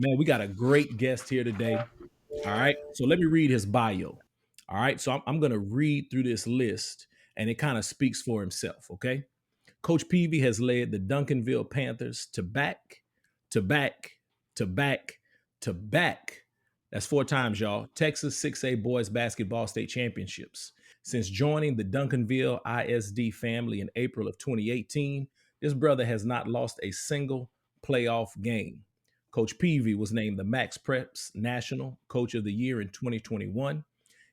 Man, we got a great guest here today. All right. So let me read his bio. All right. So I'm going to read through this list and it kind of speaks for himself. Okay. Coach Peavy has led the Duncanville Panthers to back, to back, to back, to back. That's 4 times, y'all. Texas 6A Boys Basketball State Championships. Since joining the Duncanville ISD family in April of 2018, this brother has not lost a single playoff game. Coach Peavy was named the MaxPreps National Coach of the Year in 2021.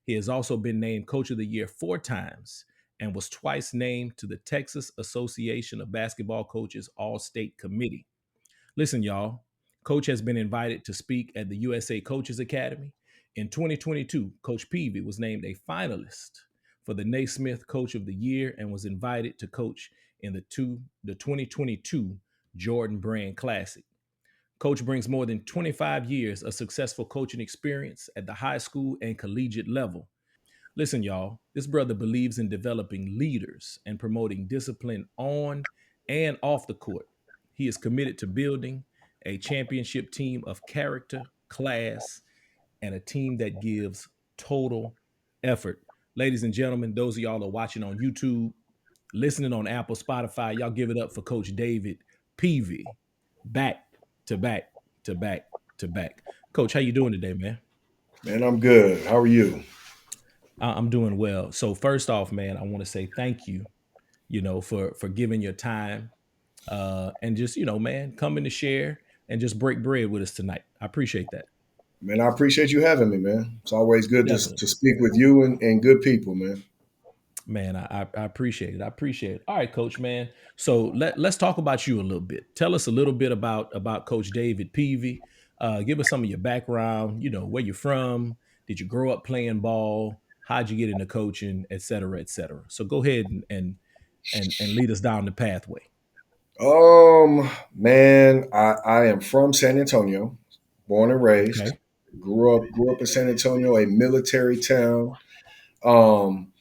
He has also been named Coach of the Year 4 times and was twice named to the Texas Association of Basketball Coaches All State Committee. Listen, y'all, Coach has been invited to speak at the USA Coaches Academy. In 2022, Coach Peavy was named a finalist for the Naismith Coach of the Year and was invited to coach in the 2022 Jordan Brand Classic. Coach brings more than 25 years of successful coaching experience at the high school and collegiate level. Listen, y'all, this brother believes in developing leaders and promoting discipline on and off the court. He is committed to building a championship team of character, class, and a team that gives total effort. Ladies and gentlemen, those of y'all are watching on YouTube, listening on Apple, Spotify, y'all give it up for Coach David Peavy. Back to back to back to back. Coach, how you doing today, man? Man, I'm good. How are you? I'm doing well. So first off, man, I want to say thank you, for giving your time and just, man, coming to share and just break bread with us tonight. I appreciate that. Man, I appreciate you having me, man. It's always good Definitely. to speak with you and good people, man. Man, I appreciate it. I appreciate it. All right, coach, man. So let's talk about you a little bit. Tell us a little bit about Coach David Peavy. Give us some of your background, where you're from. Did you grow up playing ball? How'd you get into coaching, et cetera, et cetera? So go ahead and lead us down the pathway. Man, I am from San Antonio, born and raised. Okay. Grew up in San Antonio, a military town. Um,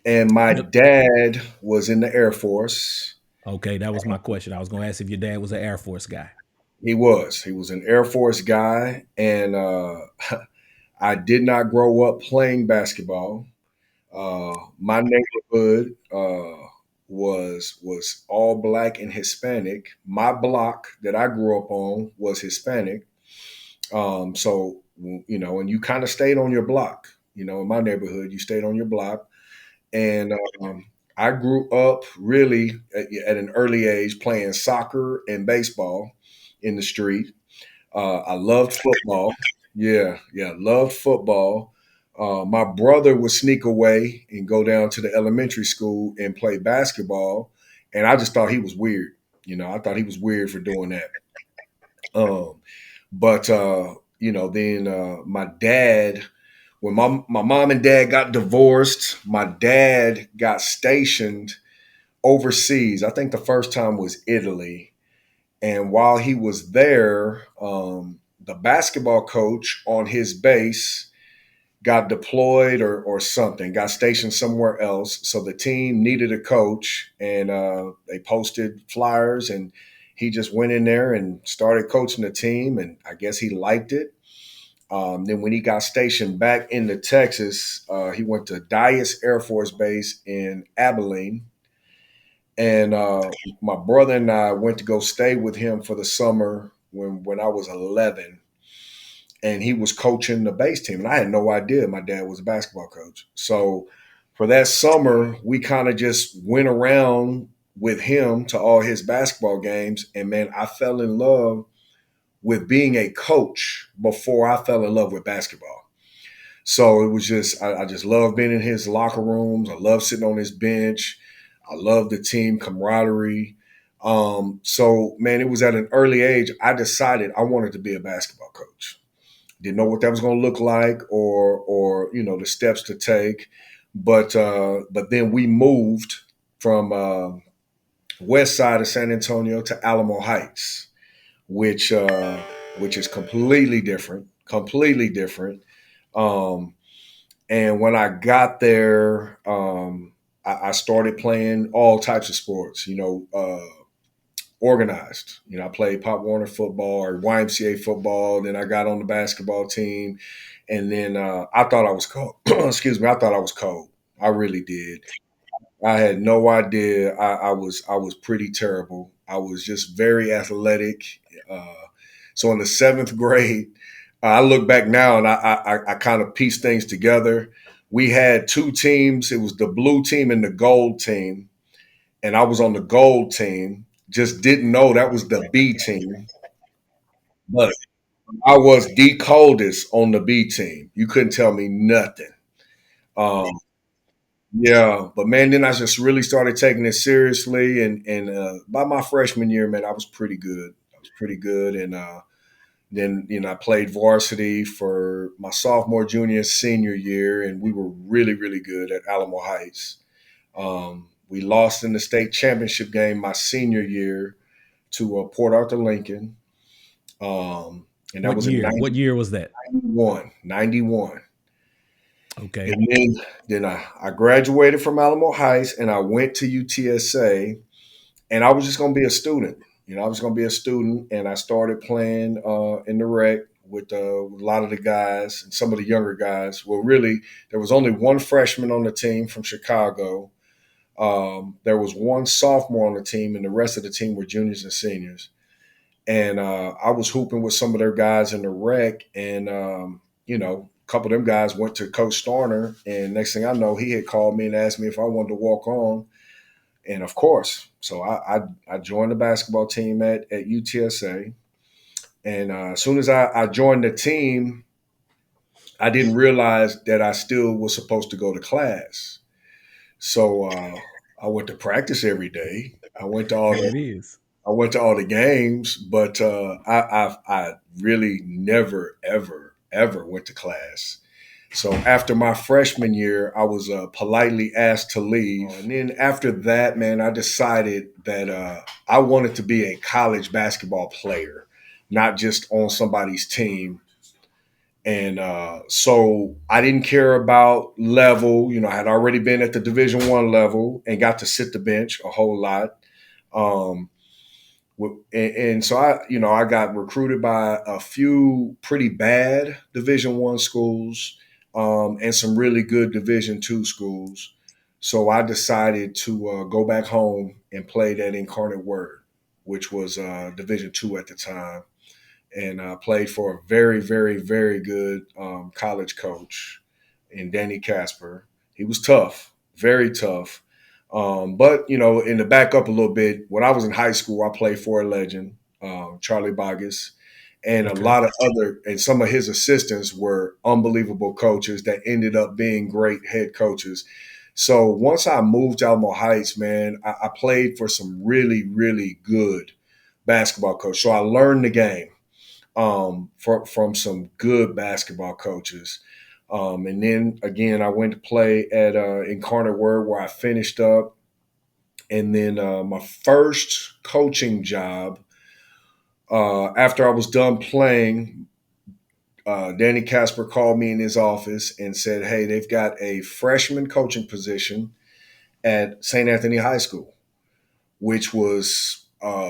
and my Yep. dad was in the Air Force. Okay, that was my question. I was going to ask if your dad was an Air Force guy. He was an Air Force guy, and I did not grow up playing basketball. My neighborhood was all black and Hispanic. My block that I grew up on was Hispanic. So and you kind of stayed on your block. In my neighborhood, you stayed on your block, and I grew up really at an early age playing soccer and baseball in the street. I loved football. Yeah, yeah, loved football. My brother would sneak away and go down to the elementary school and play basketball, and I just thought he was weird. I thought he was weird for doing that. Um, but then my dad, when my mom and dad got divorced, my dad got stationed overseas. I think the first time was Italy, and while he was there, the basketball coach on his base got deployed or something, got stationed somewhere else. So the team needed a coach, and they posted flyers, and he just went in there and started coaching the team. And I guess he liked it. Then when he got stationed back into Texas, he went to Dyess Air Force Base in Abilene, and my brother and I went to go stay with him for the summer when I was 11, and he was coaching the base team, and I had no idea my dad was a basketball coach. So for that summer, we kind of just went around with him to all his basketball games, and man, I fell in love with being a coach before I fell in love with basketball. So it was just I just love being in his locker rooms. I love sitting on his bench. I love the team camaraderie. So man, it was at an early age I decided I wanted to be a basketball coach. Didn't know what that was going to look like, or the steps to take. But then we moved from west side of San Antonio to Alamo Heights, which which is completely different, completely different. Um, and when I got there, I started playing all types of sports. organized. You know, I played Pop Warner football or YMCA football. Then I got on the basketball team, and then I thought I was cold. Excuse me, I thought I was cold. I really did. I had no idea. I was pretty terrible. I was just very athletic. Uh, so in the seventh grade, I look back now and I kind of piece things together. We had two teams. It was the blue team and the gold team, and I was on the gold team. Just didn't know that was the B team, but I was the coldest on the B team. You couldn't tell me nothing. Um, Yeah, but man, then I just really started taking it seriously, and by my freshman year, man, I was pretty good. I was pretty good, and then I played varsity for my sophomore, junior, and senior year, and we were really really good at Alamo Heights. We lost in the state championship game my senior year to Port Arthur Lincoln, and that What was in year? What year was that? 91, 91. Okay. And then I graduated from Alamo Heights and I went to UTSA, and I was just going to be a student. You know, I was going to be a student, and I started playing in the rec with a lot of the guys and some of the younger guys. Well, really, there was only one freshman on the team from Chicago. There was one sophomore on the team, and the rest of the team were juniors and seniors. And I was hooping with some of their guys in the rec, and a couple of them guys went to Coach Starner, and next thing I know, he had called me and asked me if I wanted to walk on, and of course, so I joined the basketball team at UTSA, and as soon as I joined the team, I didn't realize that I still was supposed to go to class, so I went to practice every day. There it is. I went to all the games, but I really never ever went to class. So after my freshman year, I was politely asked to leave, and then after that, man, I decided that I wanted to be a college basketball player, not just on somebody's team. And so I didn't care about level. You know, I had already been at the Division I level and got to sit the bench a whole lot. Um, and so I got recruited by a few pretty bad Division I schools, and some really good Division II schools. So I decided to go back home and play at Incarnate Word, which was Division II at the time, and played for a very, very, very good college coach in Danny Casper. He was tough, very tough. But in the back up a little bit, when I was in high school, I played for a legend, Charlie Boggess, and a Okay. lot of other, and some of his assistants were unbelievable coaches that ended up being great head coaches. So once I moved to Alamo Heights, man, I played for some really, really good basketball coach. So I learned the game from some good basketball coaches. And then again, I went to play at Incarnate Word where I finished up. And then my first coaching job, after I was done playing, Danny Casper called me in his office and said, "Hey, they've got a freshman coaching position at St. Anthony High School," which was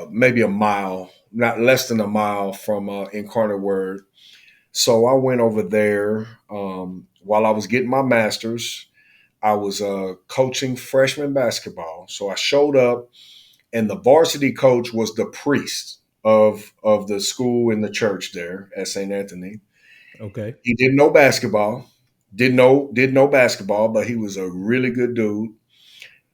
maybe a mile, not less than a mile from Incarnate Word. So I went over there while I was getting my master's. I was coaching freshman basketball. So I showed up, and the varsity coach was the priest of the school and the church there at St. Anthony. Okay. He didn't know basketball, didn't know basketball, but he was a really good dude.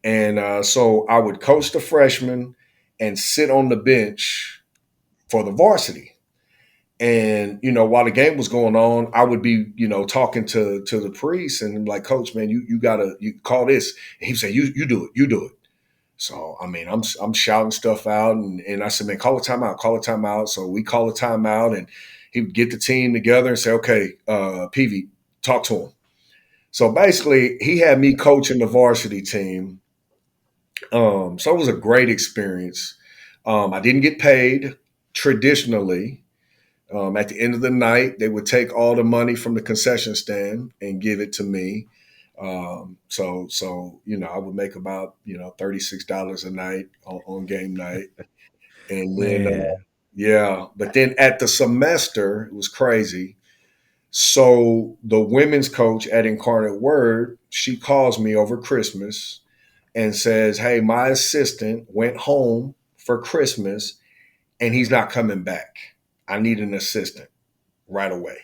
And so I would coach the freshmen and sit on the bench for the varsity. And while the game was going on, I would be talking to the priest and I'm like, "Coach, man, you gotta you call this." And he'd say, "You do it, you do it." So I mean, I'm shouting stuff out, and I said, "Man, call a timeout, call a timeout." So we call a timeout, and he would get the team together and say, "Okay, Peavy, talk to him." So basically, he had me coaching the varsity team. So it was a great experience. I didn't get paid traditionally. At the end of the night, they would take all the money from the concession stand and give it to me. So I would make about $36 a night on game night. And then, Man. yeah, but then at the semester, it was crazy. So the women's coach at Incarnate Word, she calls me over Christmas and says, "Hey, my assistant went home for Christmas and he's not coming back. I need an assistant right away."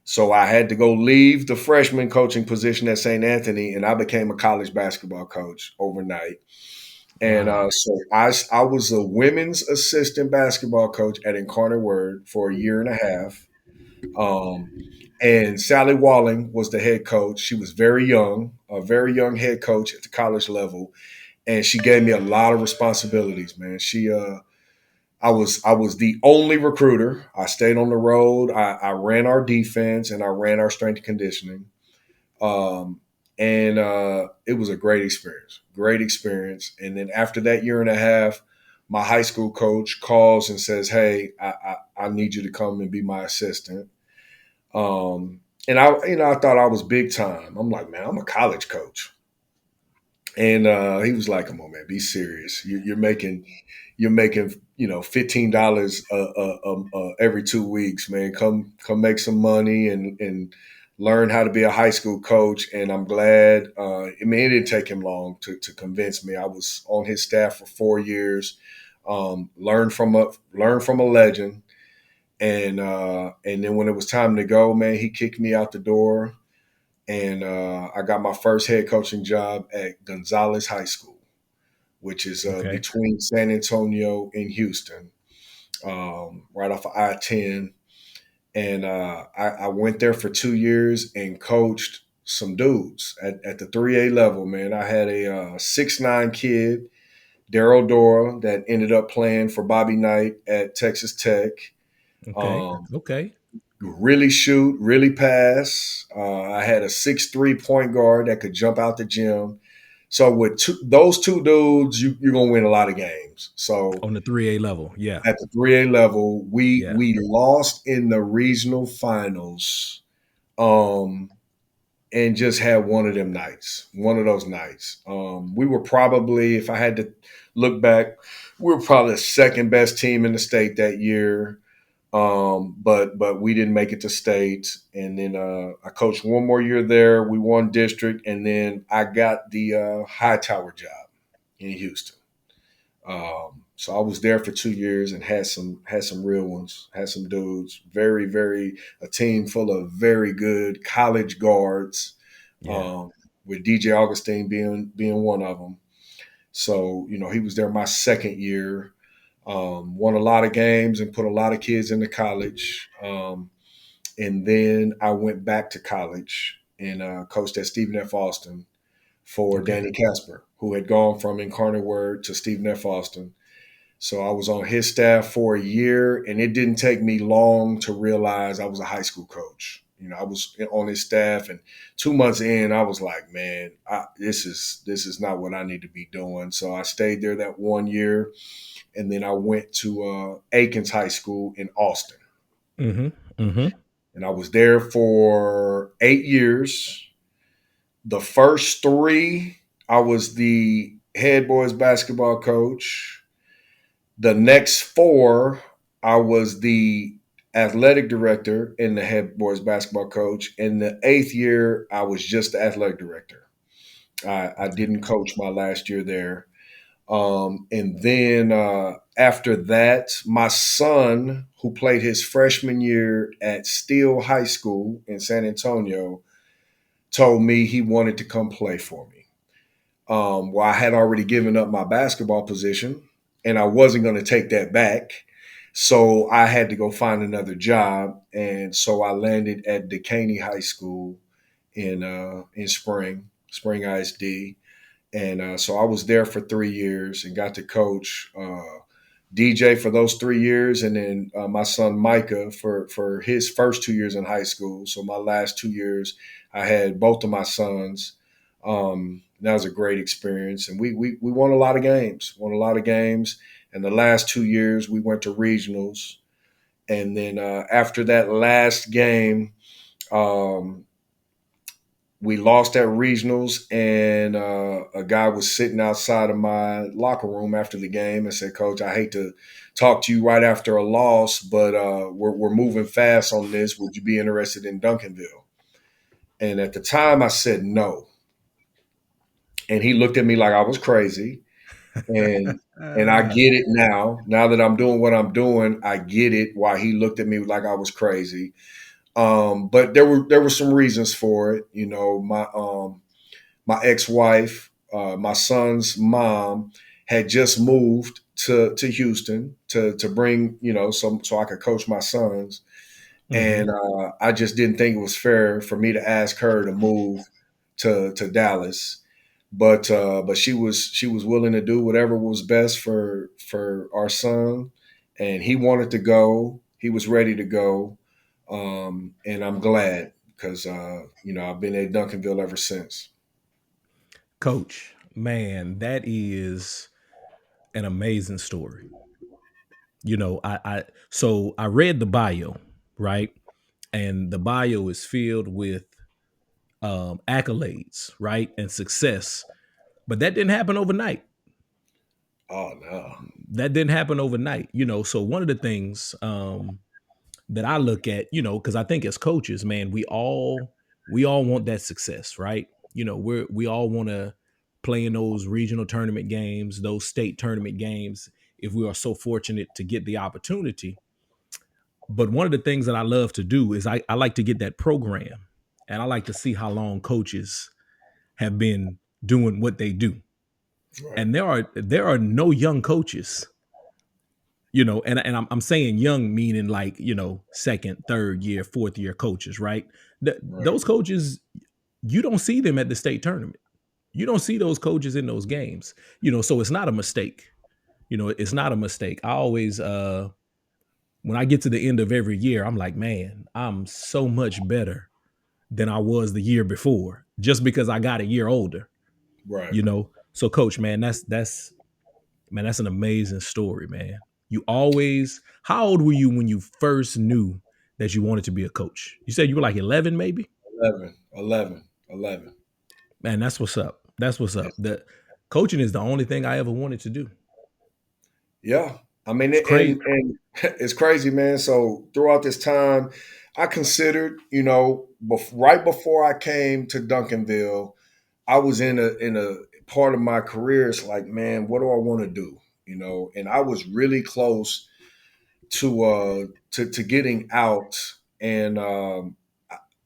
So I had to go leave the freshman coaching position at St. Anthony, and I became a college basketball coach overnight. And Wow. I was a women's assistant basketball coach at Incarnate Word for a year and a half. Um, and Sally Walling was the head coach. She was very young, a very young head coach at the college level, and she gave me a lot of responsibilities. Man, I was the only recruiter. I stayed on the road. I ran our defense and I ran our strength and conditioning. Um, and it was a great experience. Great experience. And then after that year and a half, my high school coach calls and says, "Hey, I need you to come and be my assistant." And I thought I was big time. I'm like, man, I'm a college coach. And he was like, "Come on, man, be serious. You're making $15 every 2 weeks, man. Come make some money and learn how to be a high school coach." And I'm glad. I mean, it didn't take him long to convince me. I was on his staff for 4 years. Learn from a legend, and then when it was time to go, man, he kicked me out the door, and I got my first head coaching job at Gonzales High School, which is Okay. between San Antonio and Houston, right off of I-10. And I went there for 2 years and coached some dudes at the 3A level, man. I had a 6'9" kid, Daryl Dora, that ended up playing for Bobby Knight at Texas Tech. Okay. Um, Okay. really shoot, really pass. I had a 6'3" point guard that could jump out the gym. So with those two dudes, you're gonna win a lot of games. So On the 3A level. Yeah. at the 3A level, we Yeah. we lost in the regional finals, um, and just had one of them nights, one of those nights. We were probably, if I had to look back, we were probably the second best team in the state that year. But we didn't make it to state, and then I coached one more year there. We won district, and then I got the Hightower job in Houston. So I was there for 2 years and had some real ones, had some dudes, very very a team full of very good college guards, Yeah. um, with DJ Augustine being one of them. So he was there my second year. Won a lot of games and put a lot of kids into college. And then I went back to college and coached at Stephen F. Austin for Okay. Danny Casper, who had gone from Incarnate Word to Stephen F. Austin. So I was on his staff for a year, and it didn't take me long to realize I was a high school coach. I was on his staff, and 2 months in, I was like, "Man, this is not what I need to be doing." So I stayed there that 1 year, and then I went to Aikens High School in Austin, Mm-hmm. Mm-hmm. and I was there for 8 years. The first three, I was the head boys basketball coach. The next four, I was the athletic director and the head boys basketball coach. In the 8th year, I was just the athletic director. I Okay. didn't coach my last year there. And then after that, my son, who played his freshman year at Steele High School in San Antonio, told me he wanted to come play for me. Well, I had already given up my basketball position and I wasn't going to take that back. So I had to go find another job. And so I landed at Decaney High School in Spring ISD. And so I was there for 3 years and got to coach DJ for those 3 years, and then my son Micah for his first 2 years in high school. So my last 2 years, I had both of my sons. That was a great experience, and we won a lot of games. Won a lot of games, and the last 2 years we went to regionals, and then after that last game, um, we lost at regionals, and a guy was sitting outside of my locker room after the game and said, "Coach, I hate to talk to you right after a loss, but we're moving fast on this. Would you be interested in Duncanville?" And at the time, I said no, and he looked at me like I was crazy. And I get it now. Now that I'm doing what I'm doing, I get it why he looked at me like I was crazy. But there were some reasons for it. You know, my ex-wife, my son's mom, had just moved to Houston to bring, so I could coach my sons. Hmm. And I just didn't think it was fair for me to ask her to move to Dallas. But she was willing to do whatever was best for our son, and he wanted to go. He was ready to go, and I'm glad because I've been at Duncanville ever since. Coach, man, that is an amazing story. I read the bio, right? And the bio is filled with accolades, right? And success. But that didn't happen overnight. Oh no, That didn't happen overnight. So one of the things that I look at, because I think as coaches, man, we all want that success, right? We all want to play in those regional tournament games, those state tournament games, if we are so fortunate to get the opportunity. But one of the things that I love to do is I like to get that program, and I like to see how long coaches have been doing what they do. right, And there are no young coaches, and I'm saying young meaning like, second, third year, fourth year coaches, right? right, Those coaches, you don't see them at the state tournament. You don't see those coaches in those games, so it's not a mistake. It's not a mistake. I always when I get to the end of every year, I'm like, man, I'm so much better than I was the year before, just because I got a year older. right. So coach, man, that's an amazing story, man. You always How old were you when you first knew that you wanted to be a coach? You said you were like 11 maybe? 11, 11, 11. Man, that's what's up. That's what's up. Yes. The coaching is the only thing I ever wanted to do. Yeah. I mean, It's crazy. and it's crazy, man. So throughout this time, I considered, right before I came to Duncanville, I was in a part of my career. It's like, man, what do I want to do? And I was really close to getting out, and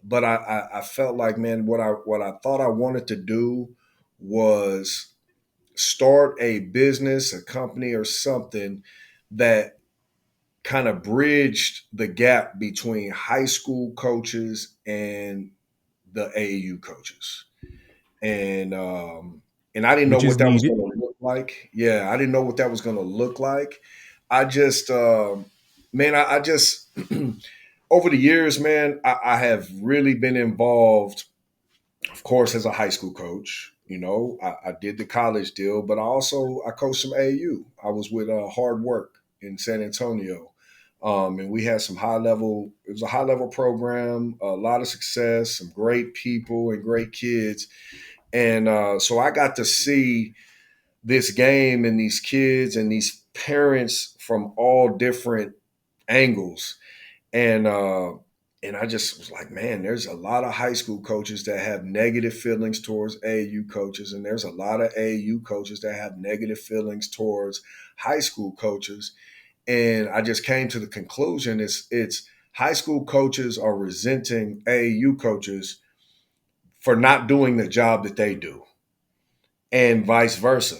but I felt like, man, what I thought I wanted to do was start a business, a company, or something that kind of bridged the gap between high school coaches and the AAU coaches. And I didn't know Which what is that was needed. going to look like. Yeah, I didn't know what that was going to look like. I just, man, I just over the years, man, I have really been involved, of course, as a high school coach. I did the college deal, but I coached some AAU. I was with Hard Work in San Antonio, and we had some high level. It was a high level program, a lot of success, some great people and great kids, and so I got to see this game and these kids and these parents from all different angles, and I just was like, man, there's a lot of high school coaches that have negative feelings towards AAU coaches, and there's a lot of AAU coaches that have negative feelings towards high school coaches. And I just came to the conclusion it's high school coaches are resenting AAU coaches for not doing the job that they do, and vice versa.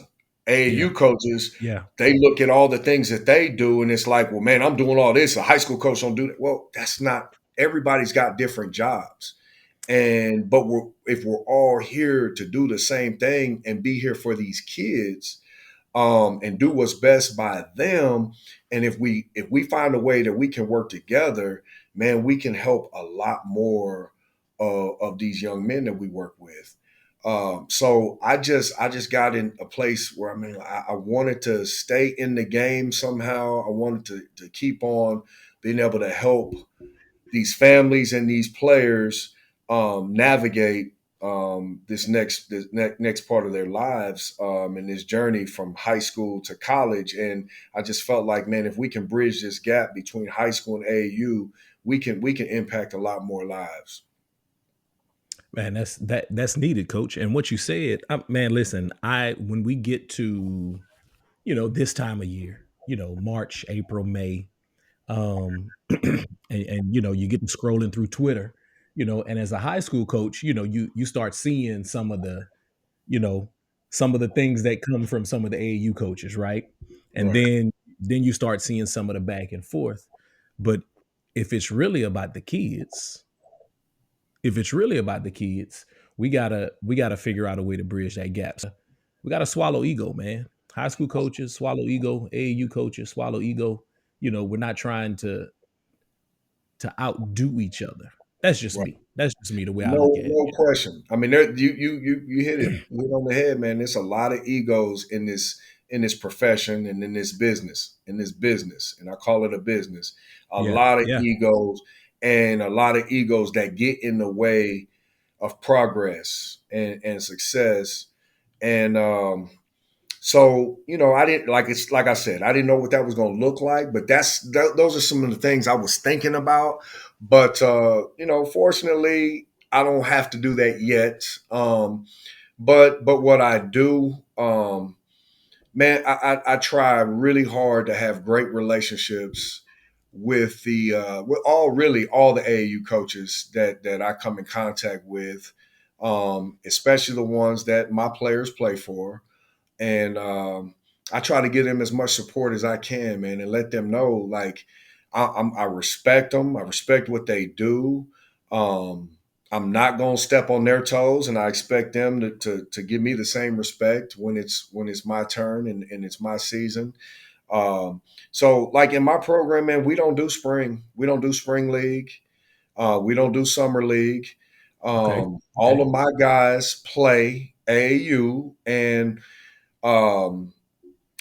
Yeah. AAU coaches, Yeah. they look at all the things that they do, and it's like, well, man, I'm doing all this. A high school coach don't do that. Well, that's not. Everybody's got different jobs, and but if we're all here to do the same thing and be here for these kids, and do what's best by them, and if we find a way that we can work together, man, we can help a lot more of these young men that we work with. So I just got in a place where, I mean, I wanted to stay in the game somehow. I wanted to keep on being able to help these families and these players navigate. this next part of their lives, and this journey from high school to college. And I just felt like, man, if we can bridge this gap between high school and AAU, we can impact a lot more lives. Man, that's needed, coach. And what you said, man, listen, I when we get to, this time of year, March, April, May, and you get to scrolling through Twitter, and as a high school coach, you start seeing you know, some of the things that come from some of the AAU coaches, right? And Right. then you start seeing some of the back and forth. But if it's really about the kids, if it's really about the kids, we gotta figure out a way to bridge that gap. We gotta swallow ego, man. High school coaches swallow ego, AAU coaches swallow ego. We're not trying to outdo each other. That's just Right. me. That's just me the way I look No, at it. no question. I mean, there, you hit on the head, man. There's a lot of egos in this profession and in this business, and I call it a business. A Yeah, lot of yeah. egos and a lot of egos that get in the way of progress and success. And so, I didn't like I said, I didn't know what that was going to look like, but those are some of the things I was thinking about. But fortunately, I don't have to do that yet. But what I do, man, I try really hard to have great relationships with all the AAU coaches that I come in contact with, especially the ones that my players play for. And I try to give them as much support as I can, man, and let them know, like, I respect them. I respect what they do. Um, I'm not gonna step on their toes, and I expect them to give me the same respect when it's my turn and it's my season. Um, so, like in my program, man, we don't do spring. We don't do spring league. We don't do summer league. Okay. All Okay. of my guys play AAU, and um,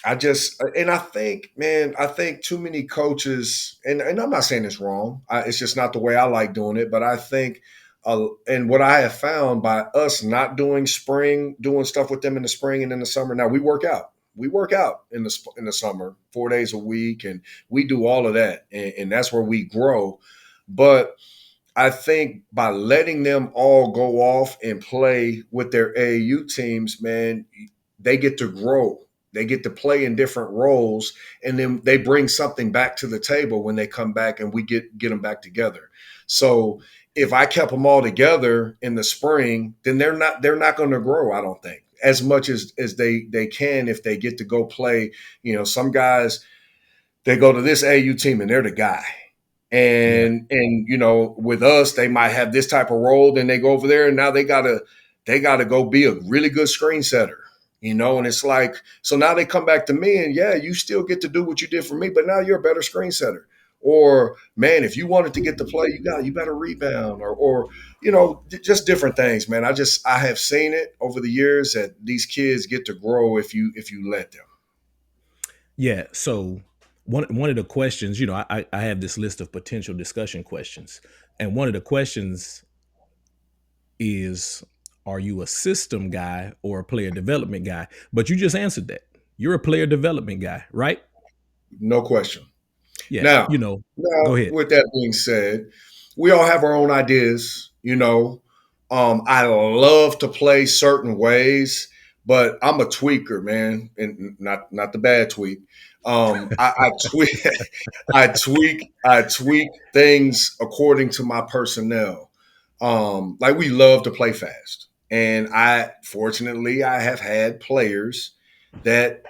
and I think, man, I think too many coaches, and I'm not saying it's wrong. It's just not the way I like doing it. But I think, and what I have found by us not doing stuff with them in the spring and in the summer. Now we work out. We work out in the summer, 4 days a week, and we do all of that, and that's where we grow. But I think by letting them all go off and play with their AAU teams, man, they get to grow. They get to play in different roles, and then they bring something back to the table when they come back, and we get them back together. So if I kept them all together in the spring, then they're not going to grow. I don't think as much as they can if they get to go play. Some guys, they go to this AU team and they're the guy. Yeah. And with us, they might have this type of role. Then they go over there and now they gotta go be a really good screen setter. And it's like, so now they come back to me and, yeah, you still get to do what you did for me, but now you're a better screen setter. Or, man, if you wanted to get to play, you better rebound, or just different things, man. I have seen it over the years that these kids get to grow if you let them. Yeah. So one of the questions, I have this list of potential discussion questions, and one of the questions is, are you a system guy or a player development guy? But you just answered that. You're a player development guy, right? No question. Yeah. Now, Go ahead. with that being said, we all have our own ideas. I love to play certain ways, but I'm a tweaker, man, and not the bad tweak. I tweak, I tweak things according to my personnel. Like we love to play fast, and fortunately I have had players that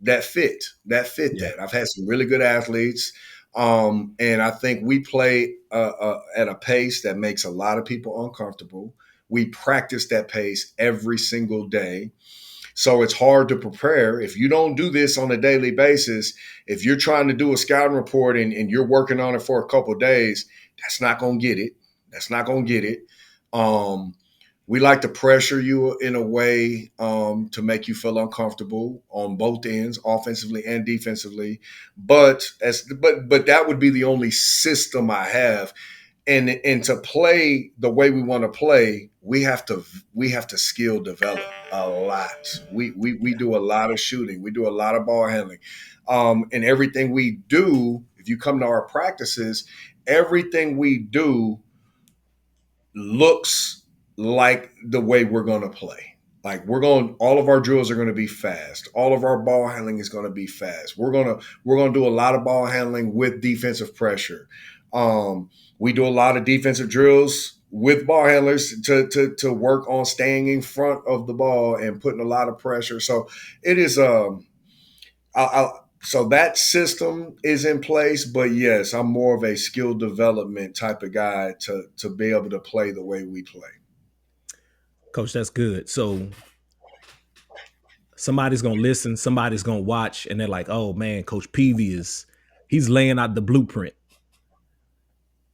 that fit Yeah. that. I've had some really good athletes, and I think we play at a pace that makes a lot of people uncomfortable. We practice that pace every single day. So it's hard to prepare. If you don't do this on a daily basis, if you're trying to do a scouting report and you're working on it for a couple of days, that's not going to get it. That's not going to get it. Um, we like to pressure you in a way to make you feel uncomfortable on both ends, offensively and defensively. But that would be the only system I have. and to play the way we want to play, we have to skill develop a lot. We do a lot of shooting, we do a lot of ball handling, and everything we do. If you come to our practices, everything we do looks like the way we're going to play. Like all of our drills are going to be fast. All of our ball handling is going to be fast. We're going to do a lot of ball handling with defensive pressure. We do a lot of defensive drills with ball handlers to work on staying in front of the ball and putting a lot of pressure. So it is so that system is in place, but yes, I'm more of a skill development type of guy to be able to play the way we play. Coach, that's good. So somebody's gonna listen, somebody's gonna watch, and they're like, "Oh man, Coach Peavy he's laying out the blueprint."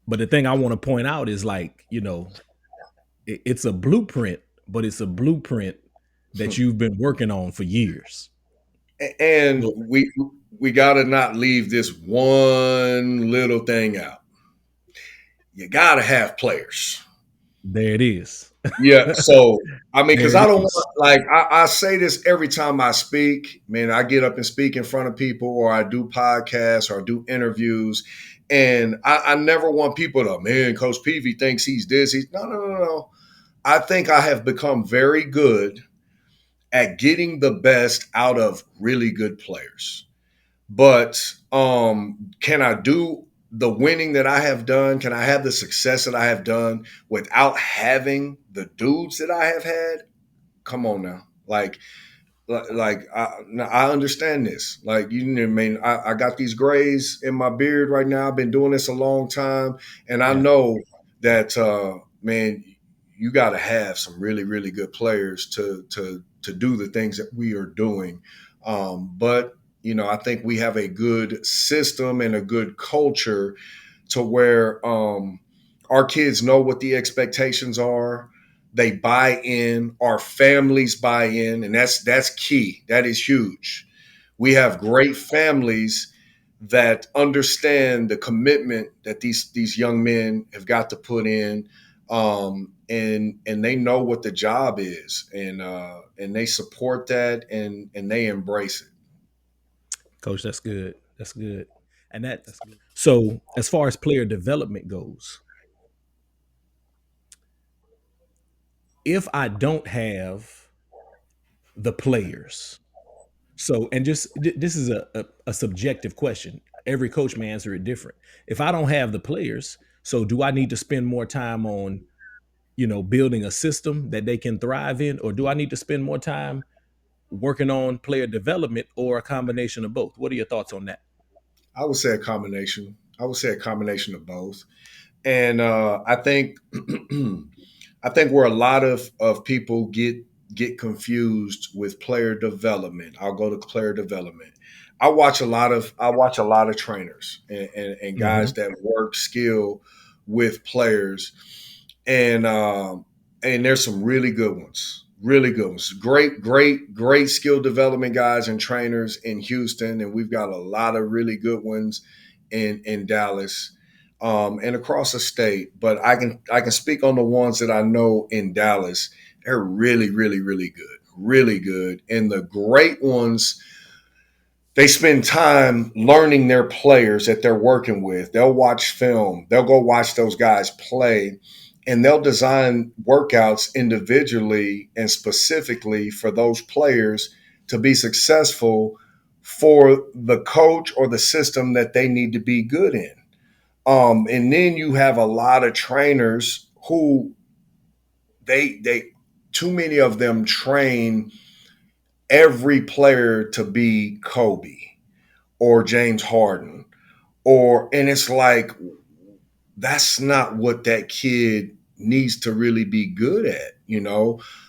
But the thing I want to point out is like, it's a blueprint, but it's a blueprint that you've been working on for years. And Well, we got to not leave this one little thing out. You got to have players. there it is. Yeah. So, I mean, because There I it don't is. want, like, I say this every time I speak. Man, I get up and speak in front of people, or I do podcasts, or I do interviews. And I never want people to, man, Coach Peavy thinks he's this. No, no, no, no. I think I have become very good at getting the best out of really good players. But can I do the winning that I have done? Can I have the success that I have done without having the dudes that I have had? Come on now. I understand this. Like, you know what I mean? I got these grays in my beard right now. I've been doing this a long time. And I Yeah. know that, man, you got to have some really, really good players to do the things that we are doing. But, I think we have a good system and a good culture to where our kids know what the expectations are. They buy in, our families buy in, and that's key. That is huge. We have great families that understand the commitment that these young men have got to put in, and they know what the job is, and they support that, and they embrace it. Coach, that's good. That's good. And so as far as player development goes, if I don't have the players, so and just this is a subjective question. Every coach may answer it different. If I don't have the players, so do I need to spend more time on, building a system that they can thrive in, or do I need to spend more time working on player development, or a combination of both? What are your thoughts on that? I would say a combination. I would say a combination of both. And I think I think where a lot of people get confused with player development. I'll go to player development. I watch a lot of trainers and guys Hmm. that work skill with players, and there's some really good ones. Really good ones. Great, great, great skill development guys and trainers in Houston, and we've got a lot of really good ones in Dallas, and across the state. But I can speak on the ones that I know in Dallas. They're really, really, really good, really good. And the great ones, they spend time learning their players that they're working with. They'll watch film. They'll go watch those guys play, and they'll design workouts individually and specifically for those players to be successful for the coach or the system that they need to be good in. And then you have a lot of trainers who they too many of them train every player to be Kobe or James Harden, and it's like, that's not what that kid needs to really be good at.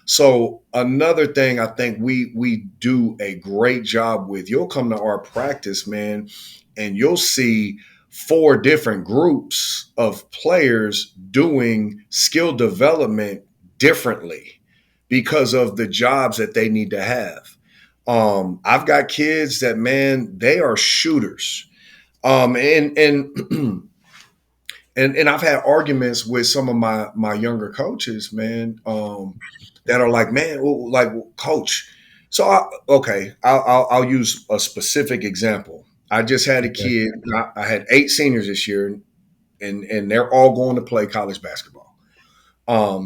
So another thing I think we do a great job with, you'll come to our practice, man, and you'll see four different groups of players doing skill development differently because of the jobs that they need to have. I've got kids that, man, they are shooters. And And I've had arguments with some of my younger coaches, man, that are like, man, like, coach. So I'll use a specific example. I just had a Okay. kid. I had 8 seniors this year, and they're all going to play college basketball.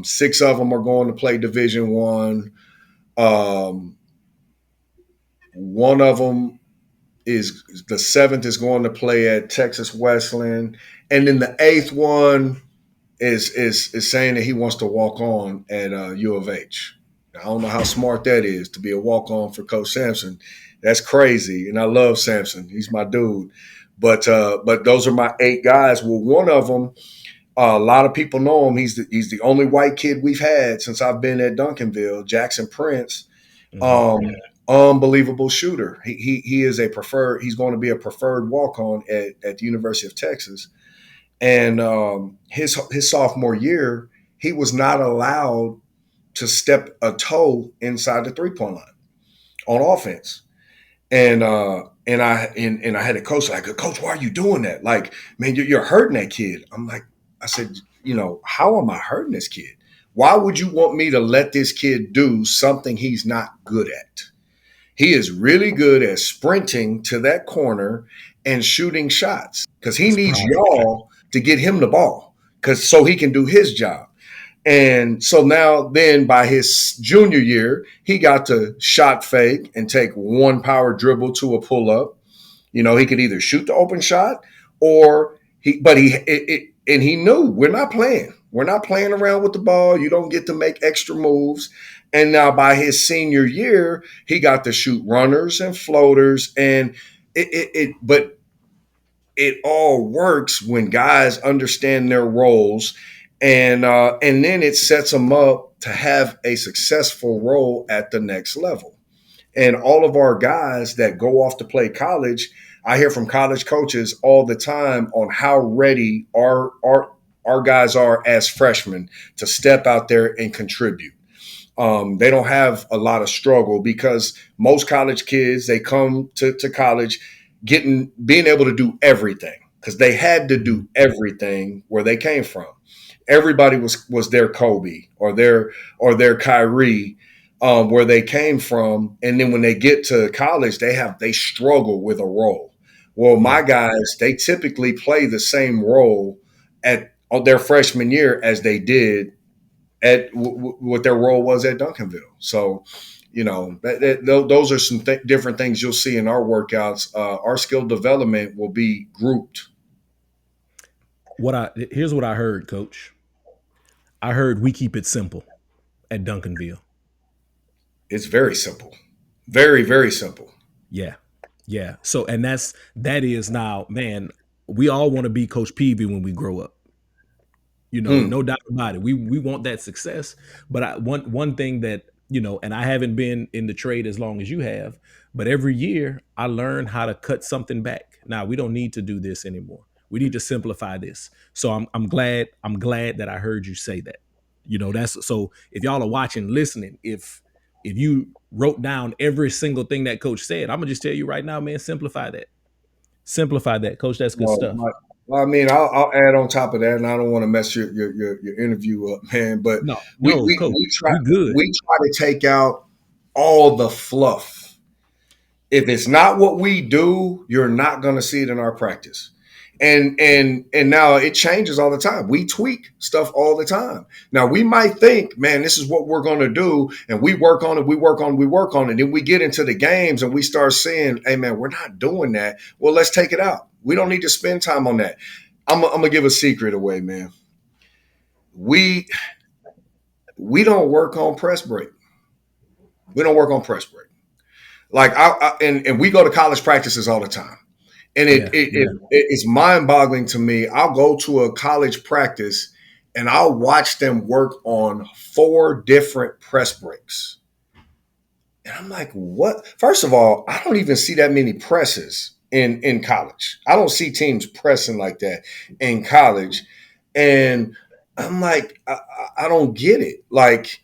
6 of them are going to play Division One. One of them is the 7th is going to play at Texas Wesleyan, and then the 8th one is saying that he wants to walk on at U of H. I don't know how smart that is to be a walk on for Coach Sampson. That's crazy, and I love Sampson. He's my dude. But those are my 8 guys. Well, one of them, a lot of people know him. He's the only white kid we've had since I've been at Duncanville. Jackson Prince, Mhm. um, unbelievable shooter. He is a preferred. He's going to be a preferred walk on at the University of Texas. And his sophomore year, he was not allowed to step a toe inside the 3-point line on offense. And I had a coach like, Coach, why are you doing that? Like, man, you're hurting that kid. I'm like, I said, how am I hurting this kid? Why would you want me to let this kid do something he's not good at? He is really good at sprinting to that corner and shooting shots because he That's needs pride. y'all to get him the ball because so he can do his job. And so now, then by his junior year, he got to shot fake and take one power dribble to a pull up. He could either shoot the open shot or and he knew we're not playing. We're not playing around with the ball. You don't get to make extra moves. And now by his senior year, he got to shoot runners and floaters. And but it all works when guys understand their roles, and then it sets them up to have a successful role at the next level. And all of our guys that go off to play college, I hear from college coaches all the time on how ready our guys are as freshmen to step out there and contribute. They don't have a lot of struggle because most college kids, they come to college being able to do everything because they had to Mhm. do everything where they came from. Everybody was their Kobe or their Kyrie, where they came from, and then when they get to college, they struggle with a role. Well, Yeah. my guys, they typically play the same role at their freshman year as they did at what their role was at Duncanville. So, those are some different things you'll see in our workouts. Our skill development will be grouped. Here's what I heard, Coach. I heard we keep it simple at Duncanville. It's very simple, very very simple. Yeah. Yeah. So and that is now, man, we all want to be Coach Peavy when we grow up. Hmm. No doubt about it. We want that success. But one thing that, and I haven't been in the trade as long as you have, but every year I learn how to cut something back. Now we don't need to do this anymore. We need to simplify this. So I'm glad that I heard you say that. That's so if y'all are watching, listening, if you wrote down every single thing that coach said, I'm gonna just tell you right now, man, simplify that. Simplify that, coach. That's good Well, stuff. I mean, I'll add on top of that, and I don't want to mess your interview up, man. But No, we no, we coach. we try We good. we try to take out all the fluff. If it's not what we do, you're not going to see it in our practice. And now it changes all the time. We tweak stuff all the time. Now we might think, man, this is what we're going to do, and we work on it, we work on it, we work on it. Then we get into the games and we start saying, hey man, we're not doing that. Well, let's take it out. We don't need to spend time on that. I'm gonna give a secret away, man. We we don't work on press break. We don't work on press break. Like and we go to college practices all the time. And Yeah, yeah. it's mind boggling to me. I'll go to a college practice and I'll watch them work on 4 different press breaks. And I'm like, what? First of all, I don't even see that many presses in college. I don't see teams pressing like that in college. And I'm like, I don't get it. Like,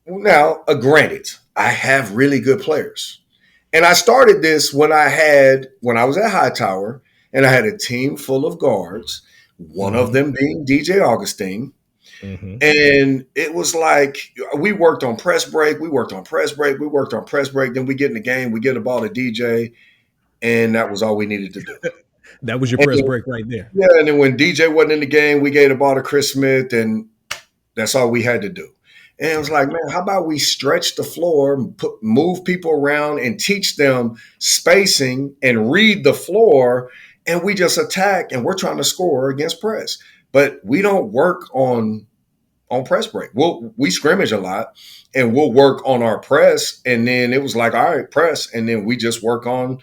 now, granted, I have really good players. And I started this when I was at Hightower and I had a team full of guards. one of Mm-hmm. them being DJ Augustine. Mm-hmm. And it was like we worked on press break, we worked on press break, we worked on press break. Then we get in the game, we get the ball to DJ, and that was all we needed to do. That was your And press then, break right there. yeah, and then when DJ wasn't in the game, we gave the ball to Chris Smith, and that's all we had to do. And it was Yeah. like, man, how about we stretch the floor, move people around, and teach them spacing and read the floor, and we just attack, and we're trying to score against press. But we don't work on press break. We scrimmage a lot and we'll work on our press. And then it was like, all right, press. And then we just work on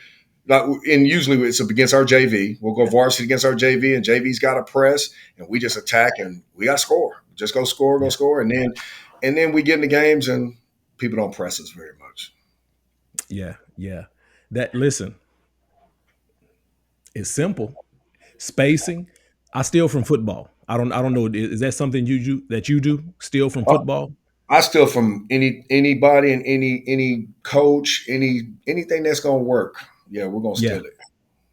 like, and usually it's against our JV. We'll go varsity against our JV and JV's got a press and we just attack and we got to score. Just go Yeah. score. And then we get in the games and people don't press us very much. Yeah. Yeah. That listen, it's simple. Spacing. I steal from football. I don't know. Is that something you do? Steal from Uh, football? I steal from anybody and any coach, anything that's gonna work. Yeah, we're gonna Yeah. steal it.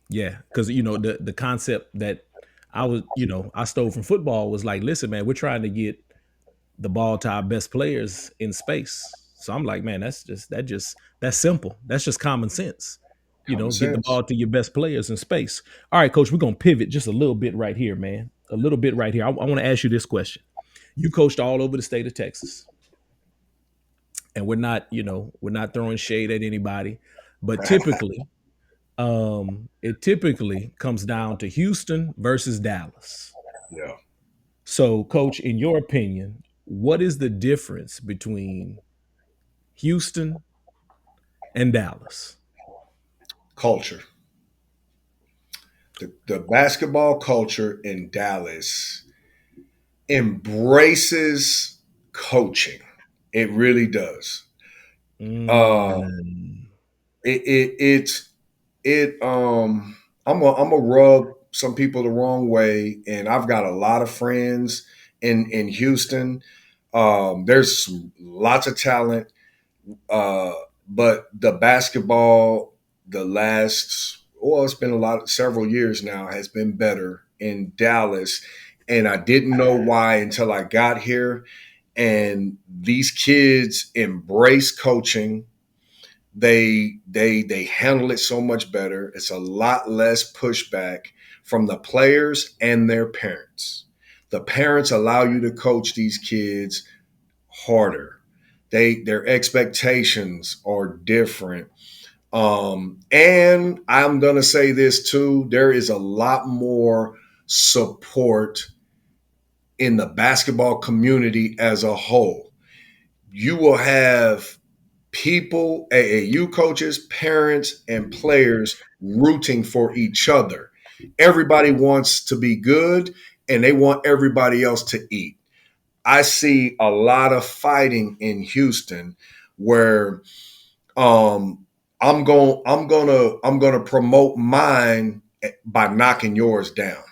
Yeah. Because the concept that I stole from football was like, listen, man, we're trying to get the ball to our best players in space. So I'm like, man, that's simple. That's just common sense. Common Get the sense. ball to your best players in space. All right, coach, we're gonna pivot just a little bit right here, man. A little bit right here. I want to ask you this question. You coached all over the state of Texas, and we're not throwing shade at anybody, but it typically comes down to Houston versus Dallas. Yeah. So, coach, in your opinion, what is the difference between Houston and Dallas? Culture. The basketball culture in Dallas embraces coaching. It really does. Uh, Mm, it it it's it I'm a rub some people the wrong way, and I've got a lot of friends in Houston. There's lots of talent, uh, but the basketball the last it's been several years now has been better in Dallas, and I didn't know why until I got here. And these kids embrace coaching. They handle it so much better. It's a lot less pushback from the players and their parents. The parents allow you to coach these kids harder. Their expectations are different. And I'm gonna say this too: there is a lot more support in the basketball community as a whole. You will have people, AAU coaches, parents, and players rooting for each other. Everybody wants to be good and they want everybody else to eat. I see a lot of fighting in Houston where I'm gonna promote mine by knocking yours down.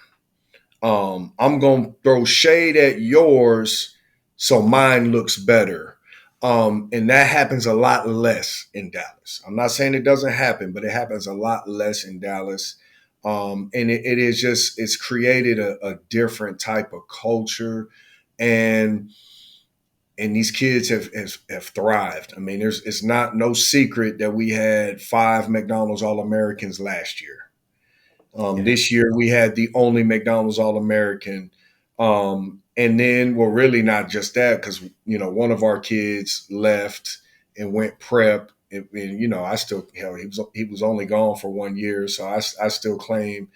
I'm gonna throw shade at yours so mine looks better. And that happens a lot less in Dallas. I'm not saying it doesn't happen, but it happens a lot less in Dallas. And it is just it's created a different type of culture, and these kids have thrived. I mean, it's not no secret that we had 5 McDonald's All Americans last year. yeah, This year we had the only McDonald's All American. And then, well, really not just that, because one of our kids left and went prep. And I still he was only gone for 1 year, so I still claim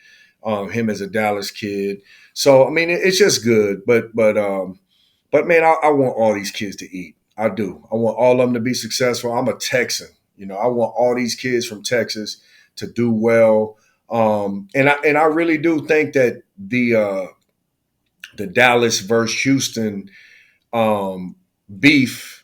him as a Dallas kid. So I mean, it's just good, but man, I want all these kids to eat. I do. I want all of them to be successful. I'm a Texan. I want all these kids from Texas to do well. And I really do think that the Dallas versus Houston um, beef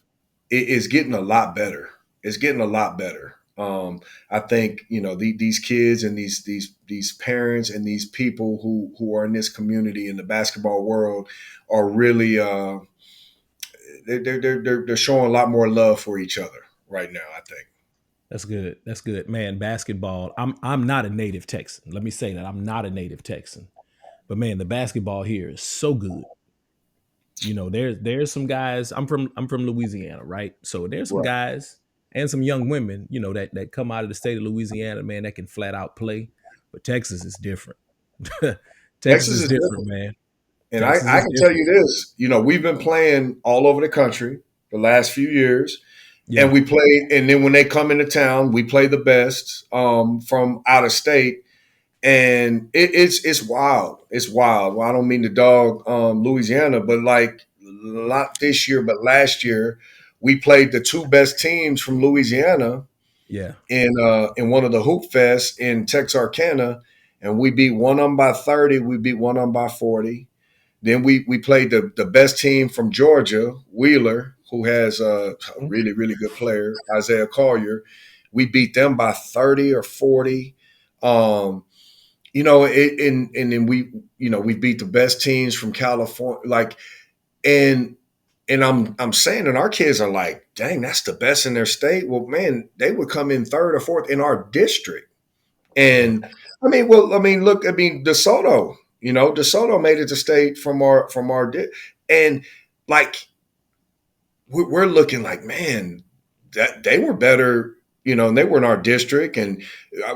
is getting a lot better. It's getting a lot better. I think these kids and these parents and these people who are in this community in the basketball world are really they're showing a lot more love for each other right now. I think. that's good. That's good, man. Basketball. I'm not a native Texan. Let me say that I'm not a native Texan, But man, the basketball here is so good. You know, there's some guys. I'm from Louisiana, right? So there's some Right. guys and some young women, you know, that come out of the state of Louisiana, man, that can flat out play. But Texas is different. Texas Texas is is different, different. man. And Texas I is can tell different. you this, we've been playing all over the country the last few years. And Yeah, we play, and then when they come into town, we play the best from out of state. And it's wild. It's wild. Well, I don't mean to dog Louisiana, but like not this year, but last year, we played the two best teams from Louisiana yeah. in one of the hoop fests in Texarkana, and we beat one of them by 30. We beat one of them by 40. Then we played the best team from Georgia, Wheeler, who has a Mhm. really, really good player, Isaiah Collier. We beat them by 30 or 40. Um, and then we beat the best teams from California. Like, and I'm saying that our kids are like, dang, that's the best in their state. Well, man, they would come in third or fourth in our district. Yeah, And look, DeSoto, DeSoto made it to state and like we're looking like, man, that they were better, and they were in our district, and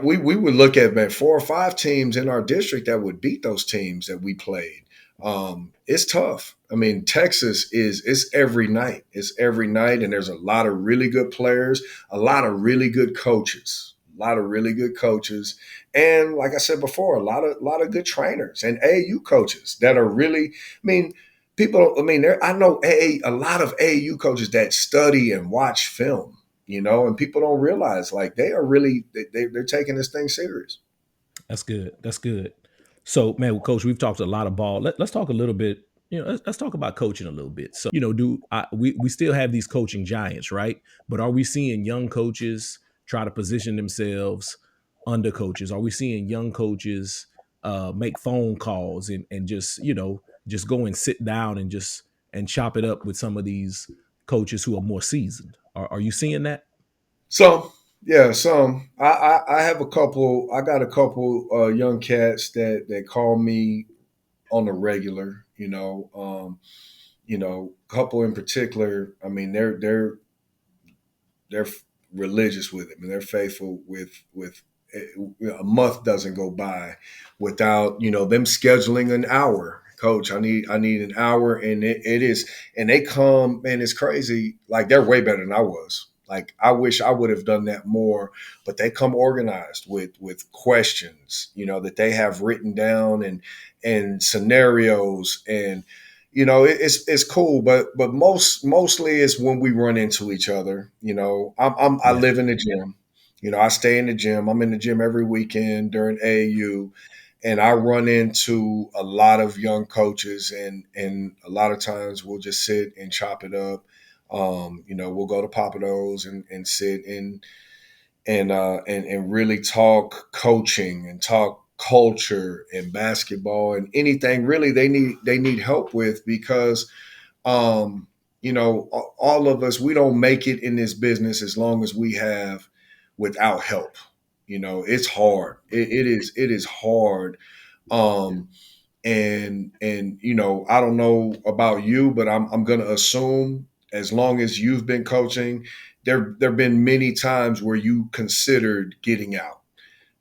we would look at, man, 4 or 5 teams in our district that would beat those teams that we played. It's tough. I mean, Texas it's every night. It's every night, and there's a lot of really good players, a lot of really good coaches, and like I said before, a lot of good trainers and AAU coaches that are really. I mean, people. I mean, I know a lot of AAU coaches that study and watch film. And people don't realize like they are really they're taking this thing serious. that's good. That's good. So, man, Coach, we've talked a lot of ball. Let's talk a little bit. You know, let's talk about coaching a little bit. So, you know, we still have these coaching giants, right? But are we seeing young coaches try to position themselves under coaches? Are we seeing young coaches make phone calls and just just go and sit down and just and chop it up with some of these coaches who are more seasoned? Are you seeing that? So yeah, some I have a couple. I got a couple young cats that call me on the regular. Couple in particular. I mean, they're religious with it, and they're faithful with a month doesn't go by without them scheduling an hour. Coach, I need an hour, and it is, and they come, man, it's crazy. Like they're way better than I was. Like I wish I would have done that more, but they come organized with questions, that they have written down and scenarios, and it's cool, but mostly it's when we run into each other. I Yeah. live in the gym. I stay in the gym. I'm in the gym every weekend during AAU, and I run into a lot of young coaches, and a lot of times we'll just sit and chop it up. We'll go to Papados and sit and really talk coaching and talk culture and basketball and anything really they need help with, because all of us, we don't make it in this business as long as we have without help. It's hard. It is hard. um and I don't know about you, but I'm gonna assume, as long as you've been coaching, there've been many times where you considered getting out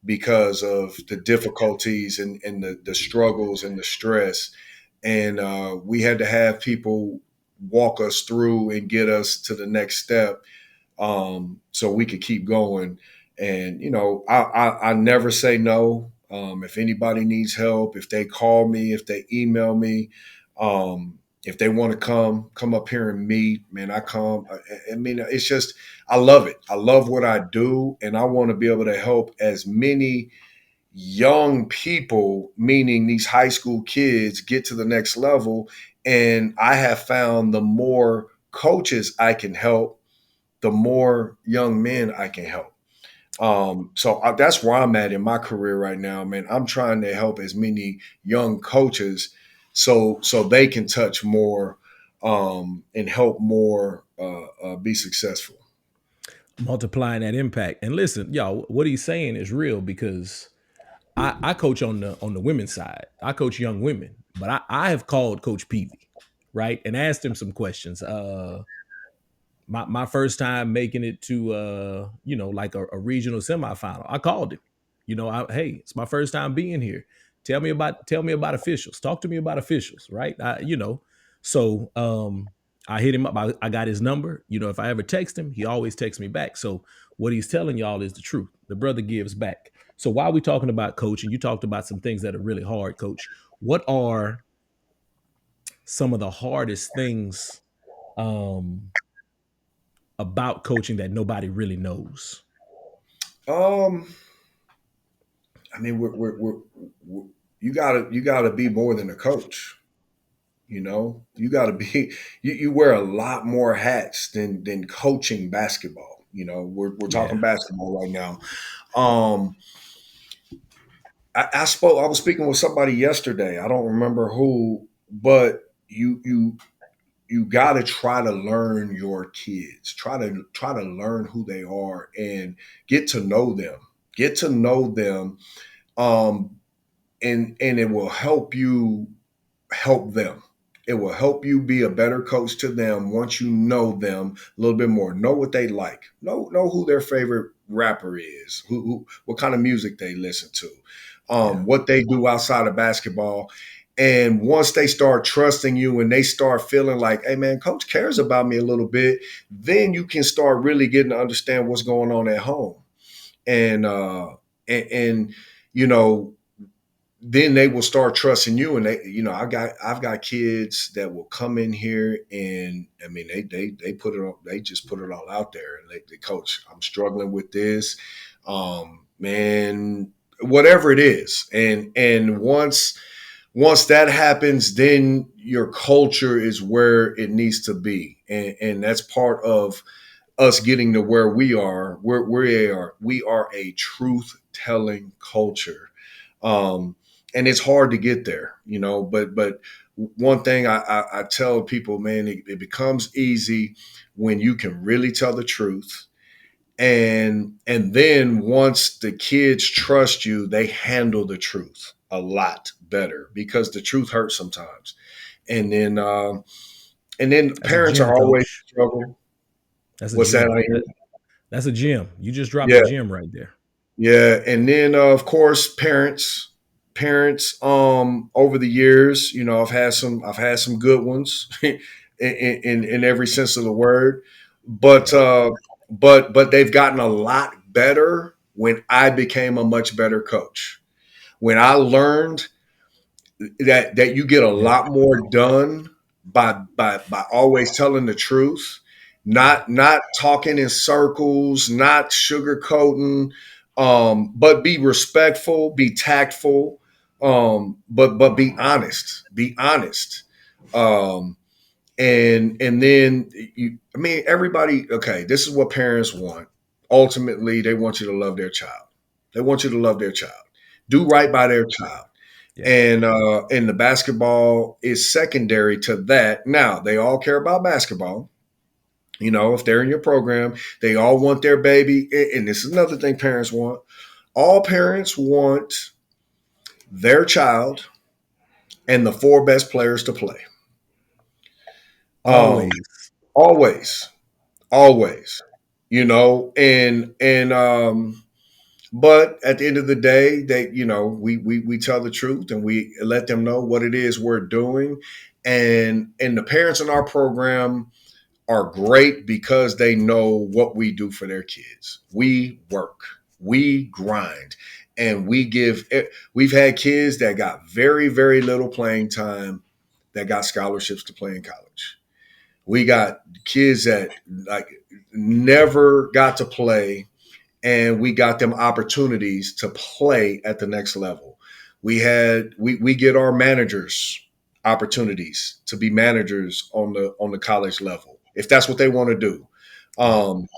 because of the difficulties and the struggles and the stress. And we had to have people walk us through and get us to the next step, so we could keep going. And I never say no. If anybody needs help, if they call me, if they email me, if they want to come up here and meet, man, I come. I mean, it's just, I love it. I love what I do, and I want to be able to help as many young people, meaning these high school kids, get to the next level. And I have found the more coaches I can help, the more young men I can help. That's where I'm at in my career right now, man. I'm trying to help as many young coaches so they can touch more, and help more, be successful. Multiplying that impact. And listen, y'all, what he's saying is real because I coach on the women's side. I coach young women, but I have called Coach Peavey, right, and asked him some questions. My first time making it to like a regional semifinal, I called him. Hey, it's my first time being here. Tell me about officials. Talk to me about officials, right? So I hit him up. I got his number. If I ever text him, he always texts me back. So what he's telling y'all is the truth. The brother gives back. So while we're talking about coaching, you talked about some things that are really hard, coach. What are some of the hardest things um about coaching that nobody really knows? Um, I mean, we're you gotta be more than a coach. You got to be. You wear a lot more hats than coaching basketball. We're talking Yeah. basketball right now. Um, I spoke. I was speaking with somebody yesterday. I don't remember who, but you got to try to learn your kids. Try to learn who they are and get to know them. Get to know them, um, and it will help them. It will help you be a better coach to them once you know them a little bit more. Know what they like. Know who their favorite rapper is. Who what kind of music they listen to. Yeah. What they do outside of basketball. And once they start trusting you and they start feeling like, hey man, coach cares about me a little bit, then you can start really getting to understand what's going on at home. And and you know, then they will start trusting you. And I've got kids that will come in here, and I mean they put it on, they just put it all out there, and they coach, I'm struggling with this, man, whatever it is. And once that happens, then your culture is where it needs to be. And that's part of us getting to where we are. We are a truth telling culture. Um, and it's hard to get there, but one thing I tell people, man, it becomes easy when you can really tell the truth. And then once the kids trust you, they handle the truth a lot better because the truth hurts sometimes. And then That's a parents are gym, always coach. struggle. That's a What's that? gym. That's a gym. You just dropped a Yeah, gym right there. yeah, and then of course parents over the years, I've had some good ones in every sense of the word, but Yeah. but they've gotten a lot better when I became a much better coach. When I learned that you get a Yeah. lot more done by always telling the truth, Yeah. not talking in circles, not sugarcoating, but be respectful, be tactful, but be honest, be honest. Um, and then I mean, everybody. Okay, this is what parents want. Ultimately, they want you to love their child. They want you to love their child. Do right by their child. Yeah. And the basketball is secondary to that. Now they all care about basketball. If they're in your program, they all want their baby. And this is another thing parents want. All parents want their child and the four best players to play. Um, Always. always, always. And but at the end of the day, we tell the truth and we let them know what it is we're doing. And the parents in our program are great because they know what we do for their kids. We work, we grind, and we've had kids that got very, very little playing time that got scholarships to play in college. We got kids that like never got to play, and we got them opportunities to play at the next level. We get our managers opportunities to be managers on the college level if that's what they want to do. Yeah. Um,